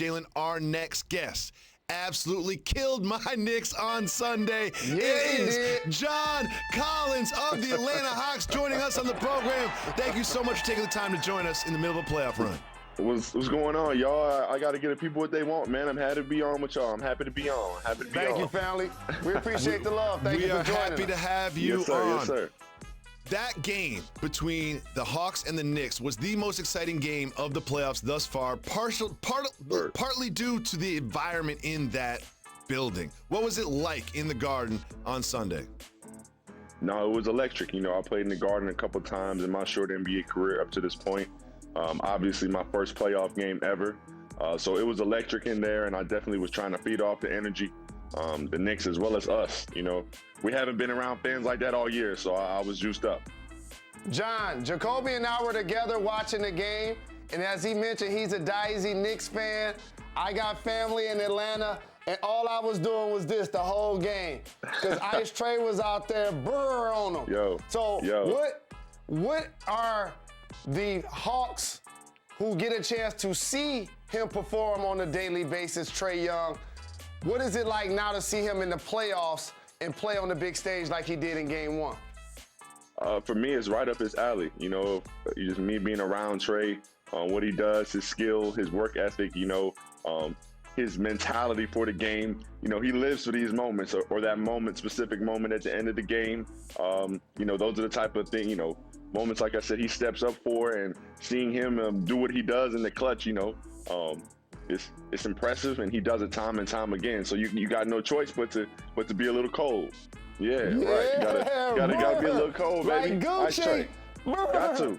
Jalen, our next guest, absolutely killed my Knicks on Sunday. Yeah, it is John Collins of the Atlanta Hawks joining us on the program. Thank you so much for taking the time to join us in the middle of a playoff run. What's going on, y'all? I got to get the people what they want, man. I'm happy to be on with y'all. I'm happy to be on. Thank you, family. We appreciate the love. Thank you for joining us. We are happy to have you yes, sir, on. Yes, sir. That game between the Hawks and the Knicks was the most exciting game of the playoffs thus far, partly due to the environment in that building. What was it like in the Garden on Sunday? No, it was electric. You know, I played in the Garden a couple times in my short NBA career up to this point. Obviously, my first playoff game ever. So it was electric in there, and I definitely was trying to feed off the energy. The Knicks as well as us. You know, we haven't been around fans like that all year, so I was juiced up. John, Jacoby and I were together watching the game, and as he mentioned, he's a die-easy Knicks fan. I got family in Atlanta, and all I was doing was this the whole game, because Ice Trae was out there brr on him. What are the Hawks who get a chance to see him perform on a daily basis, Trae Young? What is it like now to see him in the playoffs and play on the big stage like he did in Game 1? For me, it's right up his alley. You know, just me being around Trae, what he does, his skill, his work ethic, you know, his mentality for the game. You know, he lives for these moments or that moment, specific moment at the end of the game. You know, those are the type of thing, you know, moments, like I said, he steps up for, and seeing him do what he does in the clutch, you know, it's impressive, and he does it time and time again. So you got no choice but to be a little cold. Yeah, right. You gotta be a little cold, baby. Like Gucci. Got to.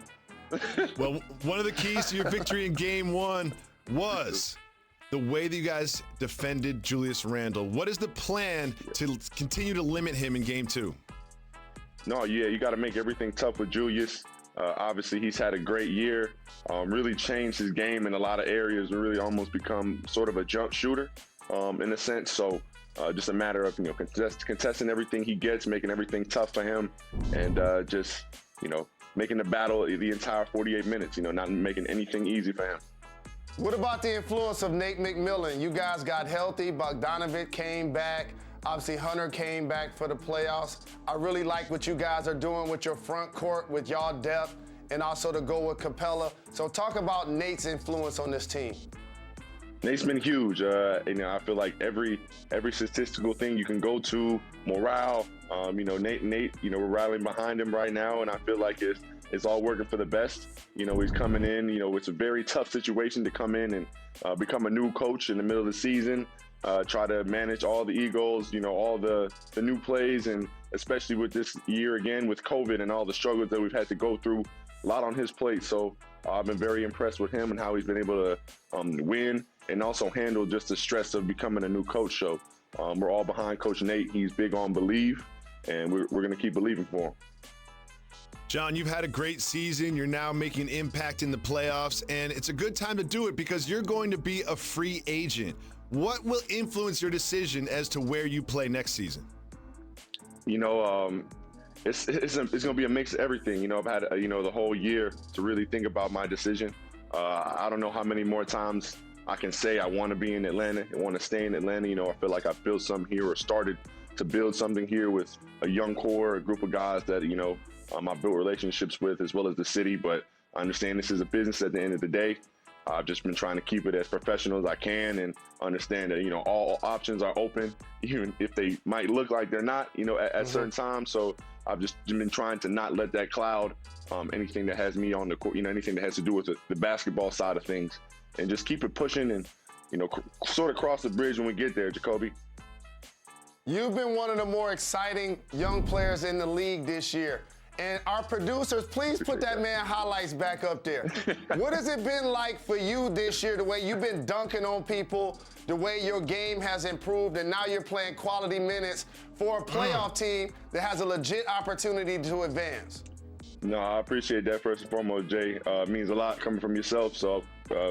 Well, one of the keys to your victory in Game 1 was the way that you guys defended Julius Randle. What is the plan to continue to limit him in Game 2? No, yeah, you got to make everything tough with Julius. Obviously, he's had a great year, really changed his game in a lot of areas, and really almost become sort of a jump shooter in a sense. So just a matter of, you know, contesting everything he gets, making everything tough for him, and just, you know, making the battle the entire 48 minutes, you know, not making anything easy for him. What about the influence of Nate McMillan? You guys got healthy. Bogdanovic came back. Obviously, Hunter came back for the playoffs. I really like what you guys are doing with your front court, with y'all depth, and also to go with Capella. So talk about Nate's influence on this team. Nate's been huge. You know, I feel like every statistical thing you can go to, morale. You know, Nate. You know, we're rallying behind him right now, and I feel like it's all working for the best. You know, he's coming in. You know, it's a very tough situation to come in and become a new coach in the middle of the season. Try to manage all the egos, you know, all the new plays, and especially with this year again with COVID and all the struggles that we've had to go through, a lot on his plate. So I've been very impressed with him and how he's been able to win and also handle just the stress of becoming a new coach. So we're all behind Coach Nate. He's big on believe, and we're going to keep believing for him. John, you've had a great season. You're now making an impact in the playoffs, and it's a good time to do it because you're going to be a free agent. What will influence your decision as to where you play next season? You know, it's going to be a mix of everything. You know, I've had, you know, the whole year to really think about my decision. I don't know how many more times I can say I want to be in Atlanta and want to stay in Atlanta. You know, I feel like I've built something here or started to build something here with a young core, a group of guys that, you know, I built relationships with, as well as the city. But I understand this is a business at the end of the day. I've just been trying to keep it as professional as I can and understand that, you know, all options are open, even if they might look like they're not, you know, at certain times. So I've just been trying to not let that cloud anything that has me on the court, you know, anything that has to do with the basketball side of things, and just keep it pushing and, you know, sort of cross the bridge when we get there, Jacoby. You've been one of the more exciting young players in the league this year. And our producers, please put that man highlights back up there. What has it been like for you this year, the way you've been dunking on people, the way your game has improved, and now you're playing quality minutes for a playoff team that has a legit opportunity to advance? No, I appreciate that first and foremost, Jay. It means a lot coming from yourself, so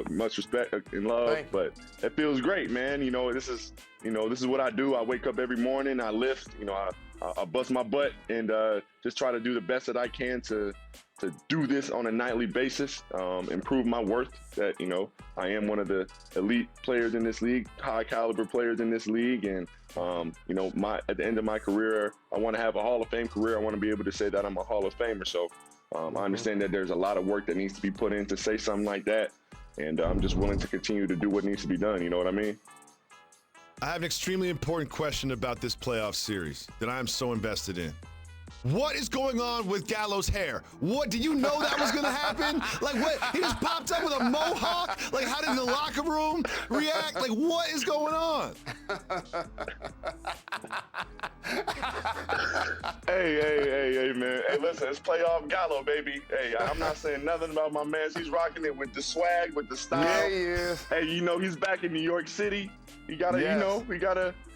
much respect and love. But it feels great, man. You know, this is what I do. I wake up every morning, I lift. You know, I bust my butt and just try to do the best that I can to do this on a nightly basis, improve my worth. That I am one of the elite players in this league, high caliber players in this league, and at the end of my career, I want to have a Hall of Fame career. I want to be able to say that I'm a Hall of Famer. So I understand that there's a lot of work that needs to be put in to say something like that, and I'm just willing to continue to do what needs to be done. You know what I mean? I have an extremely important question about this playoff series that I am so invested in. What is going on with Gallo's hair? What, did you know that was going to happen? Like, what? He just popped up with a mohawk? Like, how did the locker room react? Like, what is going on? Hey, man. Hey, listen, it's playoff Gallo, baby. Hey, I'm not saying nothing about my man. He's rocking it with the swag, with the style. Yeah, he is. Hey, he's back in New York City. You gotta,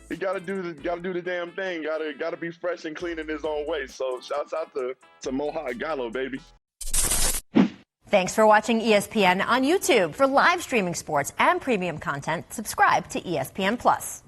he gotta do the damn thing. Gotta be fresh and clean in his own way. So shouts out to Mohawk Gallo, baby. Thanks for watching ESPN on YouTube. For live streaming sports and premium content, subscribe to ESPN Plus.